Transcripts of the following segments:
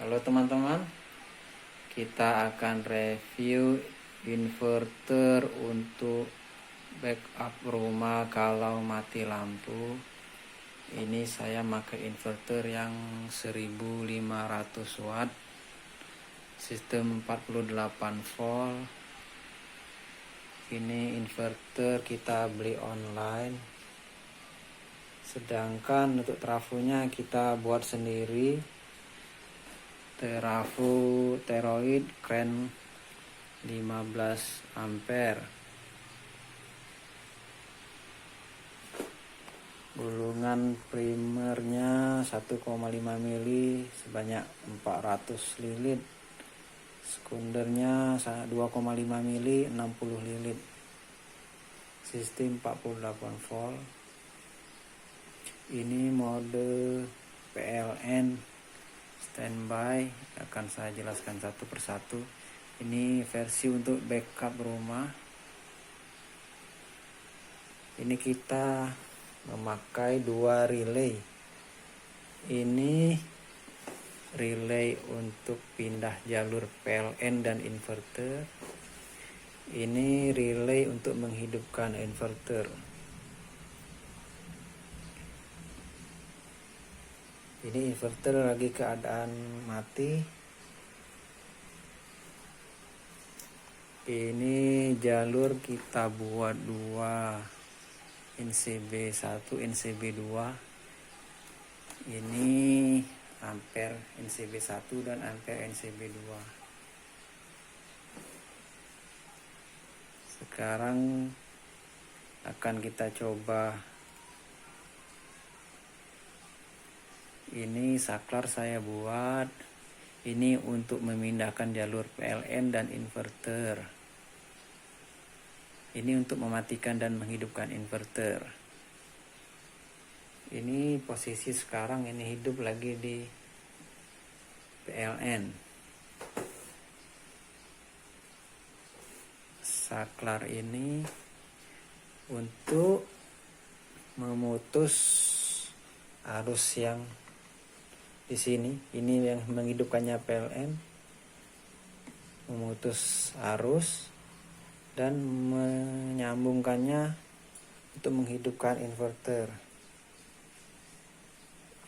Halo teman-teman, kita akan review inverter untuk backup rumah kalau mati lampu. Ini saya pakai inverter yang 1500 watt, sistem 48 volt. Ini inverter kita beli online, sedangkan untuk trafonya kita buat sendiri. Trafo Teroid kren 15 ampere, gulungan primernya 1,5 mili sebanyak 400 lilit, sekundernya 2,5 mili 60 lilit, sistem 48 volt. Ini mode PLN standby, akan saya jelaskan satu persatu. Ini versi untuk backup rumah. Ini kita memakai 2 relay. Ini relay untuk pindah jalur PLN dan inverter. Ini relay untuk menghidupkan inverter. Ini inverter lagi keadaan mati. Ini jalur kita buat 2, NCB1, NCB2. Ini ampere NCB1 dan ampere NCB2. Sekarang akan kita coba. Ini saklar saya buat. Ini untuk memindahkan jalur PLN dan inverter. Ini untuk mematikan dan menghidupkan inverter. Ini posisi sekarang ini hidup lagi di PLN. Saklar ini untuk memutus arus yang di sini. Ini yang menghidupkannya PLN, memutus arus dan menyambungkannya untuk menghidupkan inverter.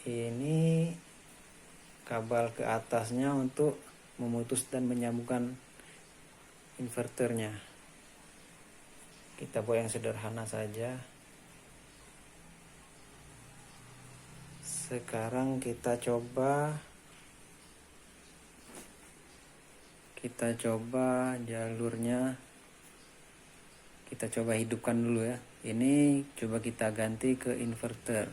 Ini kabel ke atasnya untuk memutus dan menyambungkan inverternya. Kita buat yang sederhana saja. Sekarang kita coba jalurnya. Kita coba hidupkan dulu ya. Ini coba kita ganti ke inverter.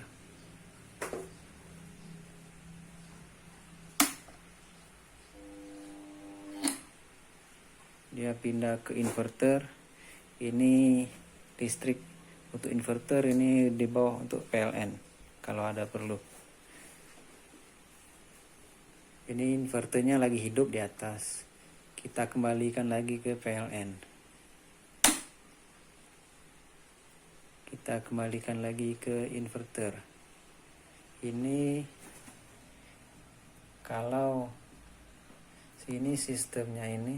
Dia pindah ke inverter. Ini listrik untuk inverter, ini di bawah untuk PLN kalau ada perlu. Ini inverternya lagi hidup di atas. Kita kembalikan lagi ke PLN. Kita kembalikan lagi ke inverter. Ini kalau sini sistemnya ini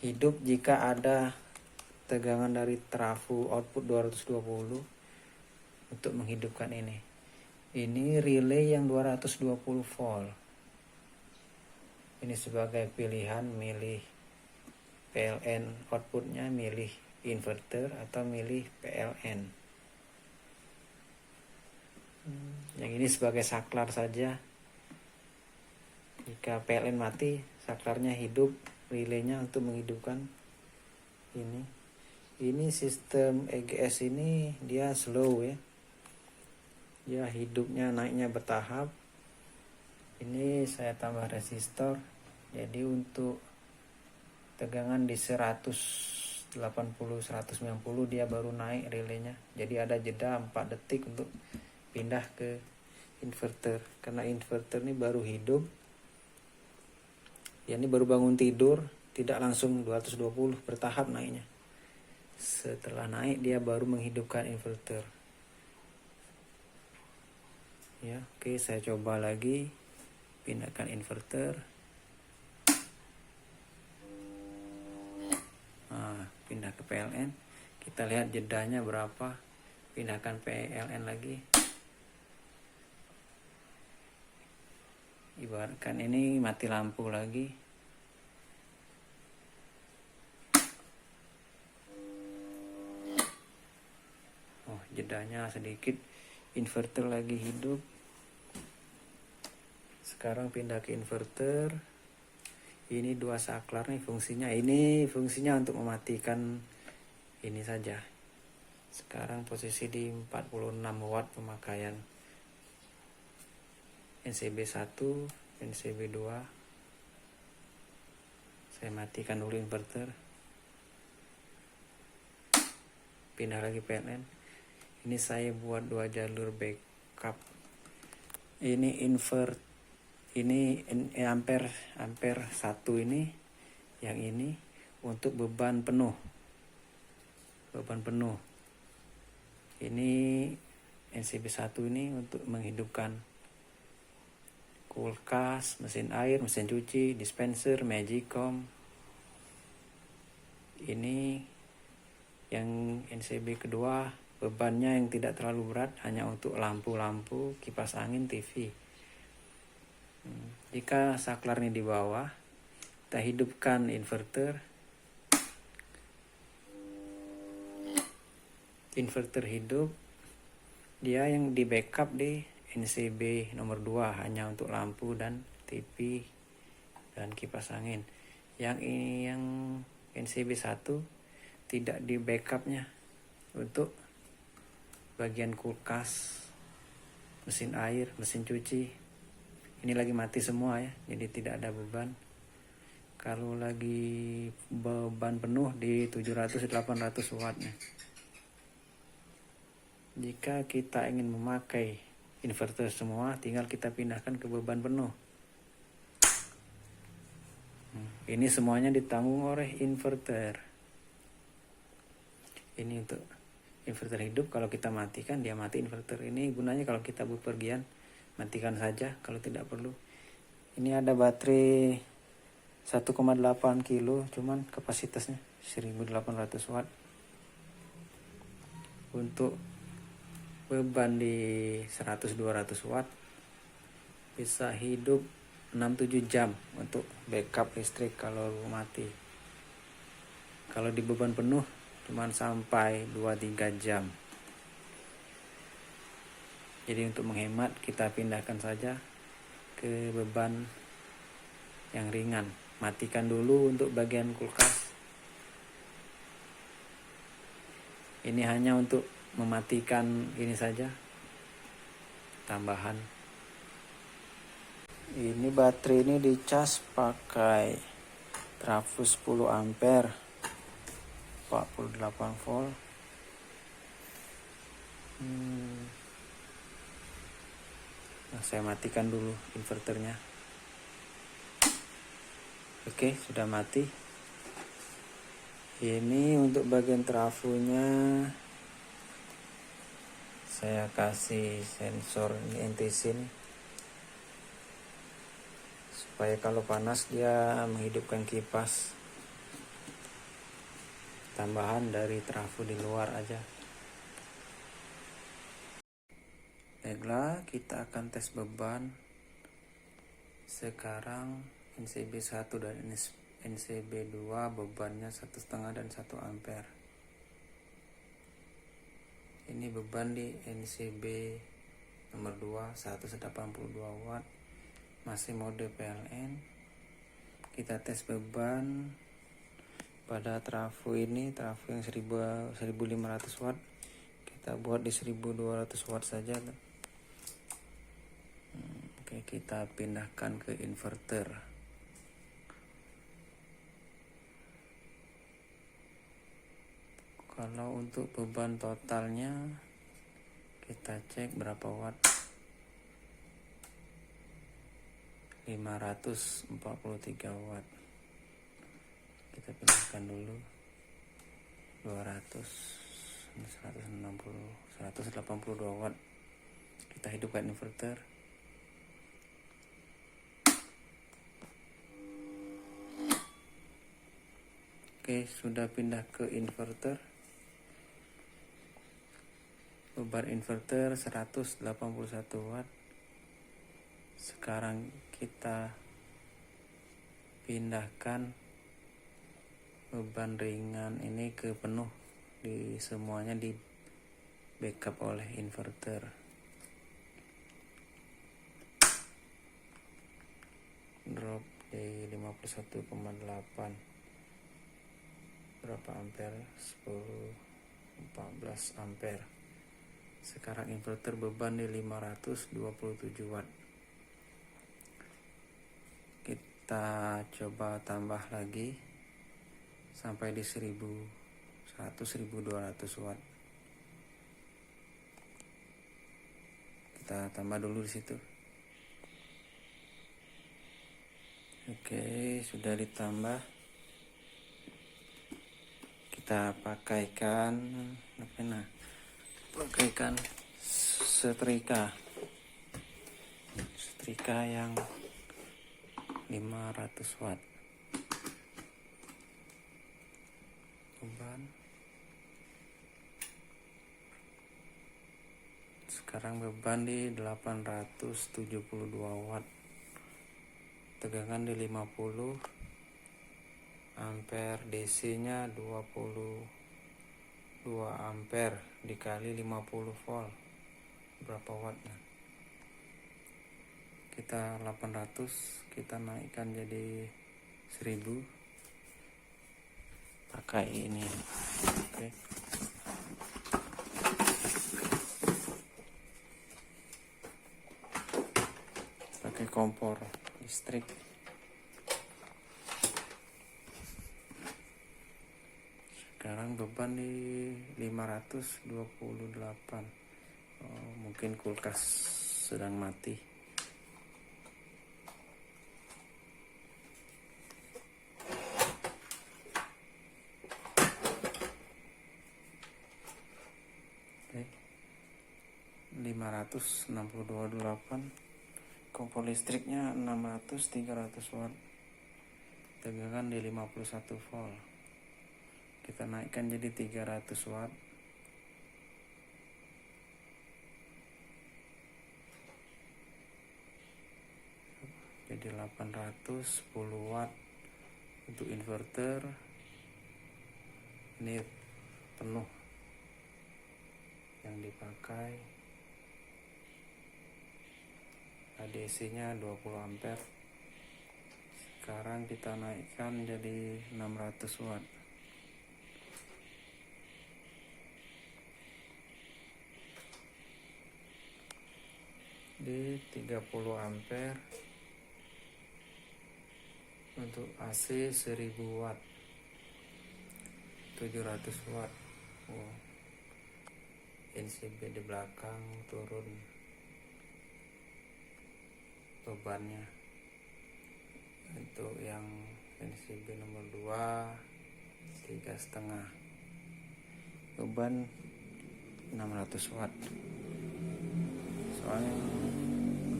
hidup jika ada tegangan dari trafo output 220 untuk menghidupkan ini. Ini relay yang 220 volt. Ini sebagai pilihan, milih PLN outputnya, milih inverter atau milih PLN. Yang ini sebagai saklar saja. Jika PLN mati, saklarnya hidup, relaynya untuk menghidupkan ini. Ini sistem EGS ini dia slow ya. Ya, hidupnya naiknya bertahap. Ini saya tambah resistor. Jadi untuk tegangan di 180 190 dia baru naik relaynya. Jadi ada jeda 4 detik untuk pindah ke inverter. Karena inverter ini baru hidup. Ya, ini baru bangun tidur, tidak langsung 220, bertahap naiknya. Setelah naik dia baru menghidupkan inverter. Ya, oke, saya coba lagi pindahkan inverter. Nah, pindah ke PLN, kita lihat jedanya berapa. Pindahkan PLN lagi. Ibaratkan ini mati lampu lagi. Oh, jedanya sedikit. Inverter lagi hidup. Sekarang pindah ke inverter. Ini dua saklar nih fungsinya. Ini fungsinya untuk mematikan ini saja. Sekarang posisi di 46 watt pemakaian. NCB 1, NCB 2. Saya matikan dulu inverter. Pindah lagi PLN. Ini saya buat 2 jalur backup. Ini ampere 1 ini, yang ini untuk beban penuh. Ini NCB 1 ini untuk menghidupkan kulkas, mesin air, mesin cuci, dispenser, magicom. Ini yang NCB kedua, bebannya yang tidak terlalu berat, hanya untuk lampu-lampu, kipas angin, TV. Jika saklarnya di bawah, kita hidupkan inverter. Inverter hidup, dia yang di backup di NCB nomor 2 hanya untuk lampu dan TV dan kipas angin. Yang ini yang NCB 1 tidak di backupnya untuk bagian kulkas, mesin air, mesin cuci. Ini lagi mati semua ya, jadi tidak ada beban. Kalau lagi beban penuh di 700-800 wattnya. Jika kita ingin memakai inverter semua, tinggal kita pindahkan ke beban penuh. Ini semuanya ditanggung oleh inverter. Ini untuk inverter hidup, kalau kita matikan dia mati inverter. Ini gunanya kalau kita bepergian, matikan saja kalau tidak perlu. Ini ada baterai 1,8 kilo, cuman kapasitasnya 1800 watt. Untuk beban di 100-200 watt bisa hidup 6-7 jam untuk backup listrik kalau mati. Kalau di beban penuh cuman sampai 2-3 jam. Jadi untuk menghemat kita pindahkan saja ke beban yang ringan. Matikan dulu untuk bagian kulkas. Ini hanya untuk mematikan ini saja, tambahan. Ini baterai ini dicas pakai trafo 10 ampere 48 volt. Nah, saya matikan dulu inverternya. Oke, sudah mati. Ini untuk bagian trafonya saya kasih sensor NTC nih, supaya kalau panas dia menghidupkan kipas. Tambahan dari trafo di luar aja. Baiklah, kita akan tes beban. Sekarang NCB 1 dan NCB 2 bebannya 1,5 dan 1 ampere. Ini beban di NCB nomor 2 182 watt, masih mode PLN. Kita tes beban pada trafo ini, trafo yang 1500 watt. Kita buat di 1200 watt saja. Oke, kita pindahkan ke inverter. Kalau untuk beban totalnya kita cek berapa watt. 543 watt. Kita pindahkan dulu 200, 160, 182 watt. Kita hidupkan inverter. Oke, sudah pindah ke inverter. Beban inverter 181 watt. Sekarang kita pindahkan beban ringan ini ke penuh, di semuanya di backup oleh inverter. Drop di 51,8. Berapa ampere? 14 ampere. Sekarang inverter beban di 527 watt. Kita coba tambah lagi sampai di 1200 watt. Kita tambah dulu di situ. Oke, sudah ditambah. Kita pakaikan setrika yang 500 watt. Beban sekarang beban di 872 watt. Tegangan di 50 ampere, DC nya 22 ampere dikali 50 volt. Berapa wattnya? Kita 800, kita naikkan jadi 1000. Pakai ini. Oke. Pakai kompor listrik. Sekarang beban di 528. Mungkin kulkas sedang mati. Oke. 562,8. Kompor listriknya 300 watt. Tegangan di 51 volt. Kita naikkan jadi 300 watt. Jadi 810 watt untuk inverter. Ini penuh yang dipakai. DC nya 20 ampere. Sekarang kita naikkan jadi 600 watt. Di 30 ampere. Untuk AC 1000 watt. 700 watt. NCB di belakang turun bebannya. Untuk yang NCB nomor 2 3,5, beban 600 watt. Soalnya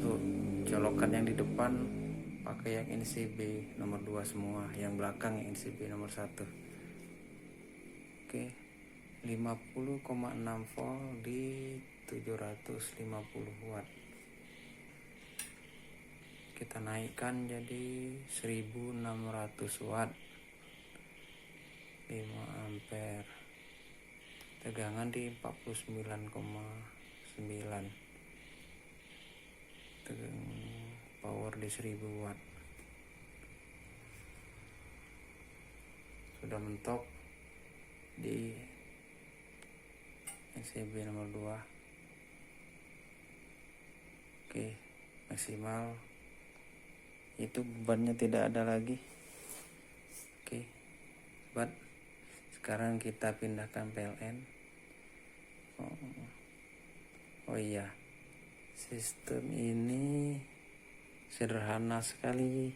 untuk colokan yang di depan pakai yang NCB nomor 2 semua, yang belakang yang NCB nomor 1. Oke, 50,6 volt di 750 watt. Kita naikkan jadi 1600 watt. 5 ampere. Tegangan di 49,9. Power di 1000 watt. Sudah mentok di NCB nomor 2. Oke, maksimal. Itu bebannya tidak ada lagi. Oke, buat sekarang kita pindahkan PLN. Oh iya, sistem ini sederhana sekali,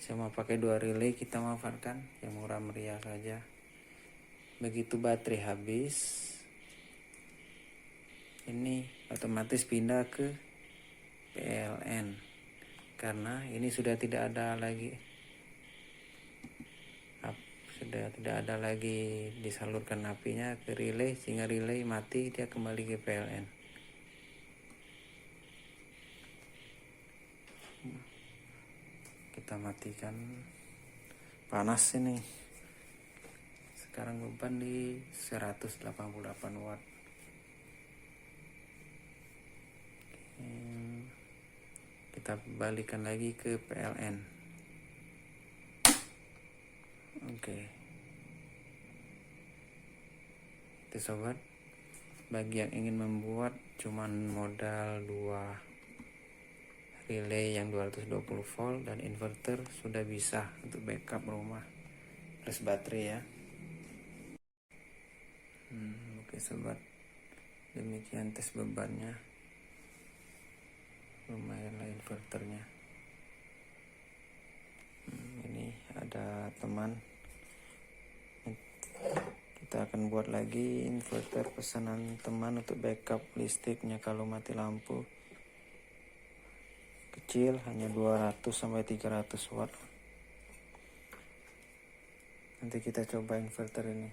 cuma pakai 2 relay kita manfaatkan, yang murah meriah saja. Begitu baterai habis, ini otomatis pindah ke PLN. Karena ini sudah tidak ada lagi sudah tidak ada lagi disalurkan apinya ke relay, sehingga relay mati, dia kembali ke PLN. Kita matikan, panas ini. Sekarang beban di 188 watt. Kita balikan lagi ke PLN. Oke. Itu sobat, bagi yang ingin membuat cuman modal 2 relay yang 220 volt dan inverter, sudah bisa untuk backup rumah plus baterai ya. Oke sobat, demikian tes bebannya. Lumayanlah inverternya. Ini ada teman, kita akan buat lagi inverter pesanan teman untuk backup listriknya kalau mati lampu. Kecil, hanya 200 sampai 300 watt. Nanti kita coba inverter ini.